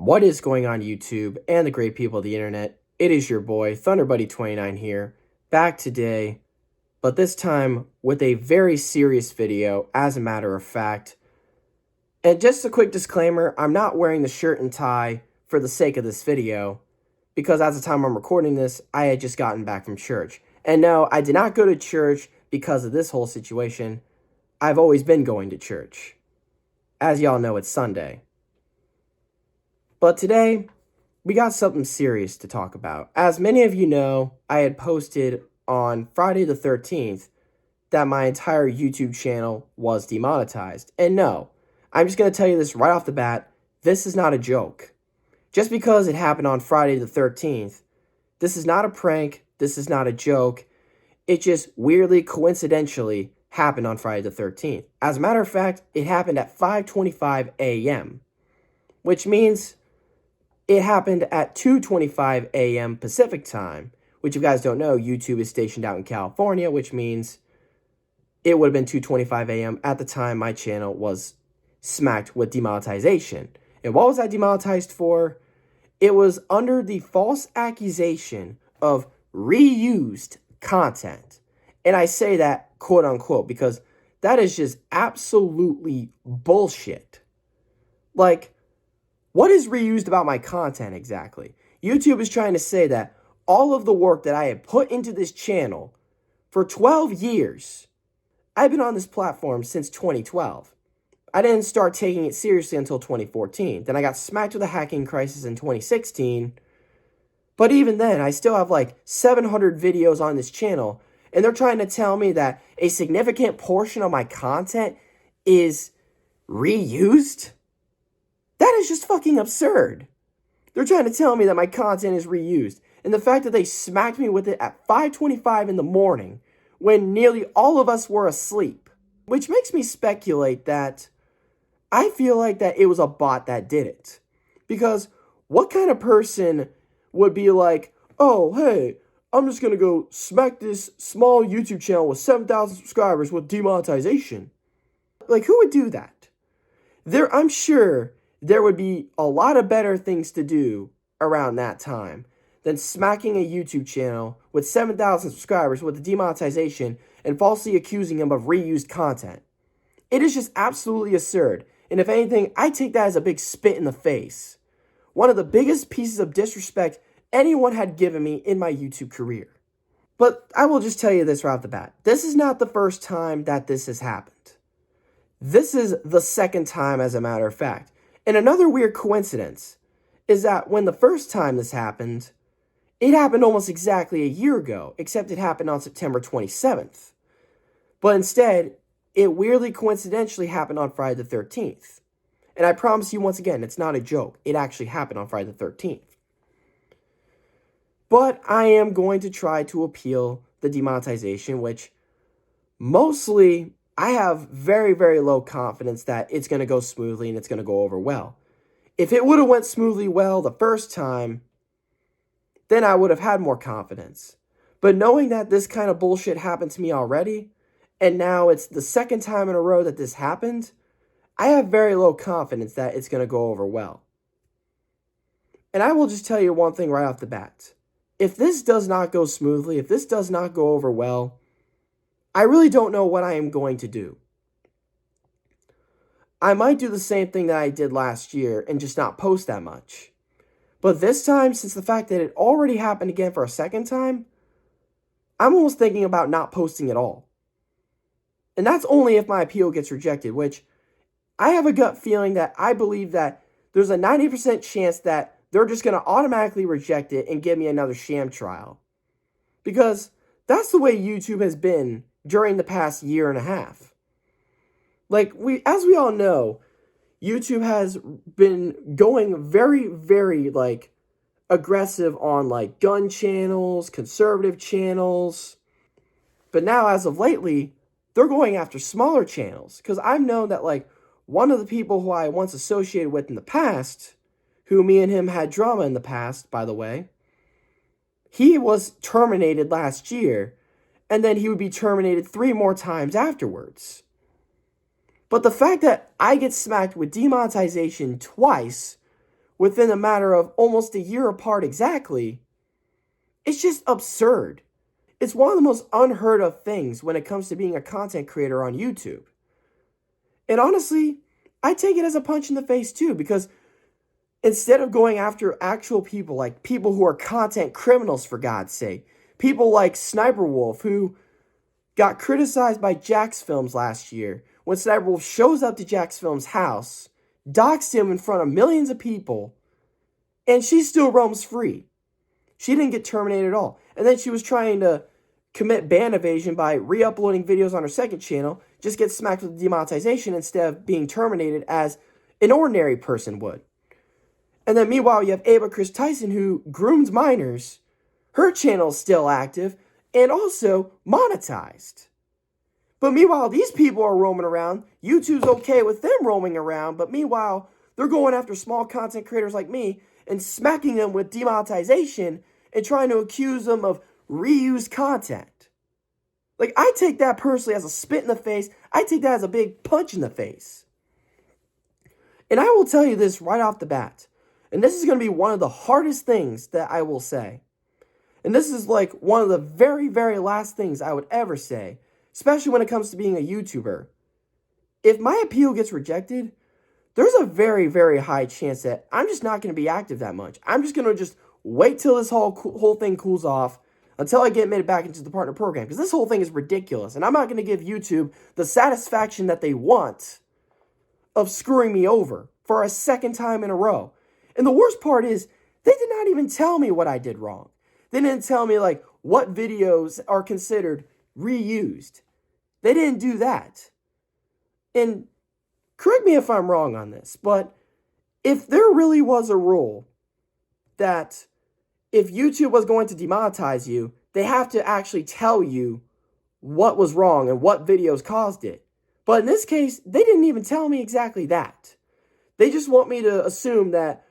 What is going on, YouTube and the great people of the internet? It is your boy, ThunderBuddy29 here, back today, but this time with a very serious video, as a matter of fact. And just a quick disclaimer, I'm not wearing the shirt and tie for the sake of this video, because at the time I'm recording this, I had just gotten back from church. And no, I did not go to church because of this whole situation. I've always been going to church. As y'all know, it's Sunday. But today, we got something serious to talk about. As many of you know, I had posted on Friday the 13th that my entire YouTube channel was demonetized. And no, I'm just going to tell you this right off the bat, this is not a joke. Just because it happened on Friday the 13th, this is not a prank, this is not a joke. It just weirdly, coincidentally happened on Friday the 13th. As a matter of fact, it happened at 5:25 a.m., which means it happened at 2:25 a.m. Pacific time, which if you guys don't know, YouTube is stationed out in California, which means it would have been 2:25 a.m. at the time my channel was smacked with demonetization. And what was I demonetized for? It was under the false accusation of reused content. And I say that quote unquote because that is just absolutely bullshit. Like, what is reused about my content exactly? YouTube is trying to say that all of the work that I had put into this channel for 12 years, I've been on this platform since 2012. I didn't start taking it seriously until 2014. Then I got smacked with a hacking crisis in 2016. But even then, I still have like 700 videos on this channel. And they're trying to tell me that a significant portion of my content is reused? That is just fucking absurd. They're trying to tell me that my content is reused. And the fact that they smacked me with it at 5:25 in the morning when nearly all of us were asleep. Which makes me speculate that I feel like that it was a bot that did it. Because what kind of person would be like, oh, hey, I'm just going to go smack this small YouTube channel with 7,000 subscribers with demonetization? Like, who would do that? I'm sure there would be a lot of better things to do around that time than smacking a YouTube channel with 7,000 subscribers with the demonetization and falsely accusing him of reused content. It is just absolutely absurd. And if anything, I take that as a big spit in the face. One of the biggest pieces of disrespect anyone had given me in my YouTube career. But I will just tell you this right off the bat. This is not the first time that this has happened. This is the second time, as a matter of fact. And another weird coincidence is that when the first time this happened, it happened almost exactly a year ago, except it happened on September 27th. But instead, it weirdly coincidentally happened on Friday the 13th. And I promise you once again, it's not a joke. It actually happened on Friday the 13th. But I am going to try to appeal the demonetization, which mostly I have very, very low confidence that it's going to go smoothly and it's going to go over well. If it would have went smoothly well the first time, then I would have had more confidence. But knowing that this kind of bullshit happened to me already, and now it's the second time in a row that this happened, I have very low confidence that it's going to go over well. And I will just tell you one thing right off the bat. If this does not go smoothly, if this does not go over well, I really don't know what I am going to do. I might do the same thing that I did last year and just not post that much. But this time, since the fact that it already happened again for a second time, I'm almost thinking about not posting at all. And that's only if my appeal gets rejected, which I have a gut feeling that I believe that there's a 90% chance that they're just going to automatically reject it and give me another sham trial. Because that's the way YouTube has been during the past year and a half. Like, as we all know, YouTube has been going very, very, like, aggressive on, like, gun channels, conservative channels. But now, as of lately, they're going after smaller channels. Because I've known that, like, one of the people who I once associated with in the past, who me and him had drama in the past, by the way, he was terminated last year, and then he would be terminated 3 more times afterwards. But the fact that I get smacked with demonetization twice within a matter of almost a year apart exactly, it's just absurd. It's one of the most unheard of things when it comes to being a content creator on YouTube. And honestly, I take it as a punch in the face too, because instead of going after actual people, like people who are content criminals for God's sake, people like Sniper Wolf, who got criticized by Jack's Films last year, when Sniper Wolf shows up to Jack's Films' house, doxed him in front of millions of people, and she still roams free. She didn't get terminated at all. And then she was trying to commit ban evasion by re-uploading videos on her second channel, just get smacked with demonetization instead of being terminated as an ordinary person would. And then meanwhile, you have Ava Chris Tyson, who groomed minors. Her channel is still active and also monetized. But meanwhile, these people are roaming around. YouTube's okay with them roaming around, but meanwhile, they're going after small content creators like me and smacking them with demonetization and trying to accuse them of reused content. Like, I take that personally as a spit in the face. I take that as a big punch in the face. And I will tell you this right off the bat. And this is going to be one of the hardest things that I will say. And this is like one of the very, very last things I would ever say, especially when it comes to being a YouTuber. If my appeal gets rejected, there's a very, very high chance that I'm just not going to be active that much. I'm just going to just wait till this whole thing cools off until I get admitted back into the partner program. Because this whole thing is ridiculous. And I'm not going to give YouTube the satisfaction that they want of screwing me over for a second time in a row. And the worst part is, they did not even tell me what I did wrong. They didn't tell me, like, what videos are considered reused. They didn't do that. And correct me if I'm wrong on this, but if there really was a rule that if YouTube was going to demonetize you, they have to actually tell you what was wrong and what videos caused it. But in this case, they didn't even tell me exactly that. They just want me to assume that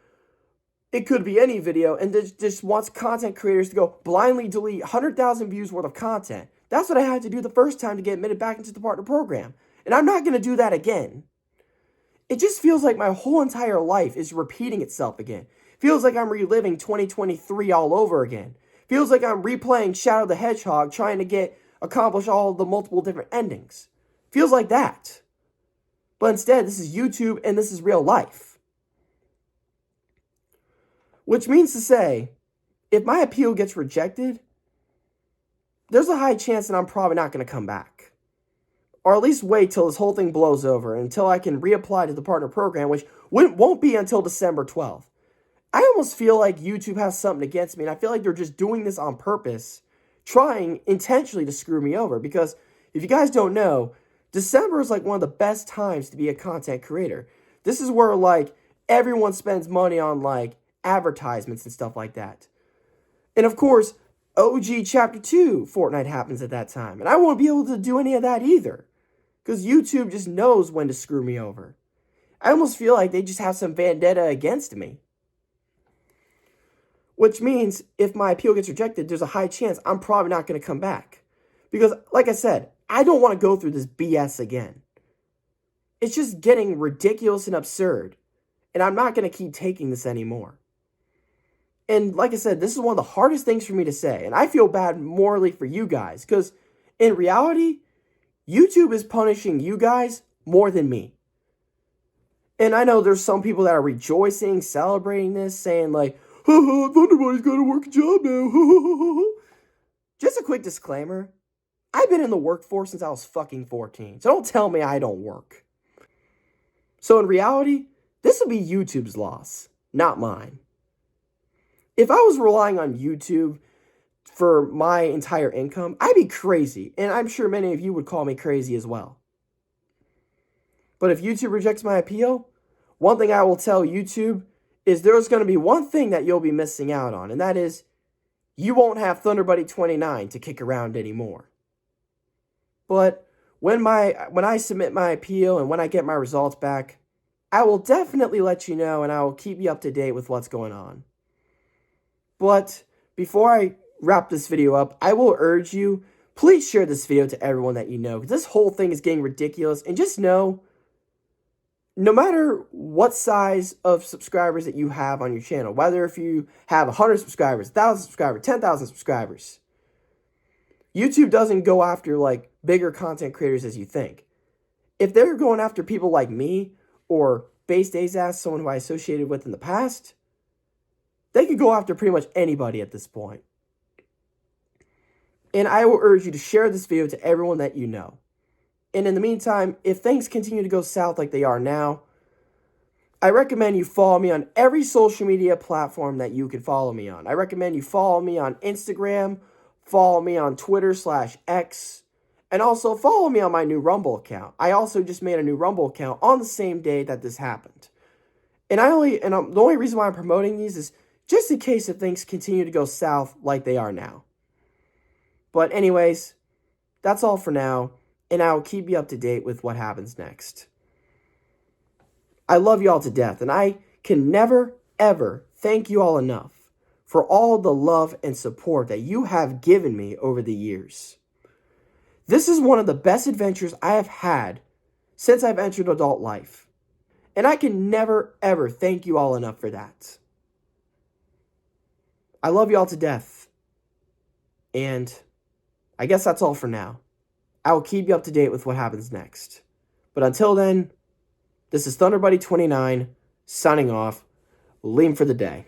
it could be any video, and just wants content creators to go blindly delete 100,000 views worth of content. That's what I had to do the first time to get admitted back into the partner program. And I'm not going to do that again. It just feels like my whole entire life is repeating itself again. Feels like I'm reliving 2023 all over again. Feels like I'm replaying Shadow the Hedgehog, trying to accomplish all the multiple different endings. Feels like that. But instead, this is YouTube and this is real life. Which means to say, if my appeal gets rejected, there's a high chance that I'm probably not going to come back. Or at least wait till this whole thing blows over until I can reapply to the partner program, which won't be until December 12th. I almost feel like YouTube has something against me, and I feel like they're just doing this on purpose, trying intentionally to screw me over. Because if you guys don't know, December is like one of the best times to be a content creator. This is where like everyone spends money on like advertisements and stuff like that. And of course, OG Chapter 2 Fortnite happens at that time. And I won't be able to do any of that either. Because YouTube just knows when to screw me over. I almost feel like they just have some vendetta against me. Which means if my appeal gets rejected, there's a high chance I'm probably not going to come back. Because, like I said, I don't want to go through this BS again. It's just getting ridiculous and absurd. And I'm not going to keep taking this anymore. And like I said, this is one of the hardest things for me to say. And I feel bad morally for you guys. Because in reality, YouTube is punishing you guys more than me. And I know there's some people that are rejoicing, celebrating this, saying like, haha, Thunderbody's got to work a job now. Just a quick disclaimer. I've been in the workforce since I was fucking 14. So don't tell me I don't work. So in reality, this will be YouTube's loss, not mine. If I was relying on YouTube for my entire income, I'd be crazy. And I'm sure many of you would call me crazy as well. But if YouTube rejects my appeal, one thing I will tell YouTube is there's going to be one thing that you'll be missing out on. And that is, you won't have ThunderBuddy29 to kick around anymore. But when I submit my appeal and when I get my results back, I will definitely let you know and I will keep you up to date with what's going on. But before I wrap this video up, I will urge you, please share this video to everyone that you know. Because this whole thing is getting ridiculous. And just know, no matter what size of subscribers that you have on your channel, whether if you have 100 subscribers, 1,000 subscribers, 10,000 subscribers, YouTube doesn't go after like bigger content creators as you think. If they're going after people like me or Base Days Ass, someone who I associated with in the past, they could go after pretty much anybody at this point. And I will urge you to share this video to everyone that you know. And in the meantime, if things continue to go south like they are now, I recommend you follow me on every social media platform that you can follow me on. I recommend you follow me on Instagram, follow me on Twitter/X, and also follow me on my new Rumble account. I also just made a new Rumble account on the same day that this happened. And the only reason why I'm promoting these is just in case if things continue to go south like they are now. But anyways, that's all for now, and I'll keep you up to date with what happens next. I love you all to death, and I can never, ever thank you all enough for all the love and support that you have given me over the years. This is one of the best adventures I have had since I've entered adult life, and I can never, ever thank you all enough for that. I love you all to death, and I guess that's all for now. I will keep you up to date with what happens next. But until then, this is ThunderBuddy29 signing off, leaving for the day.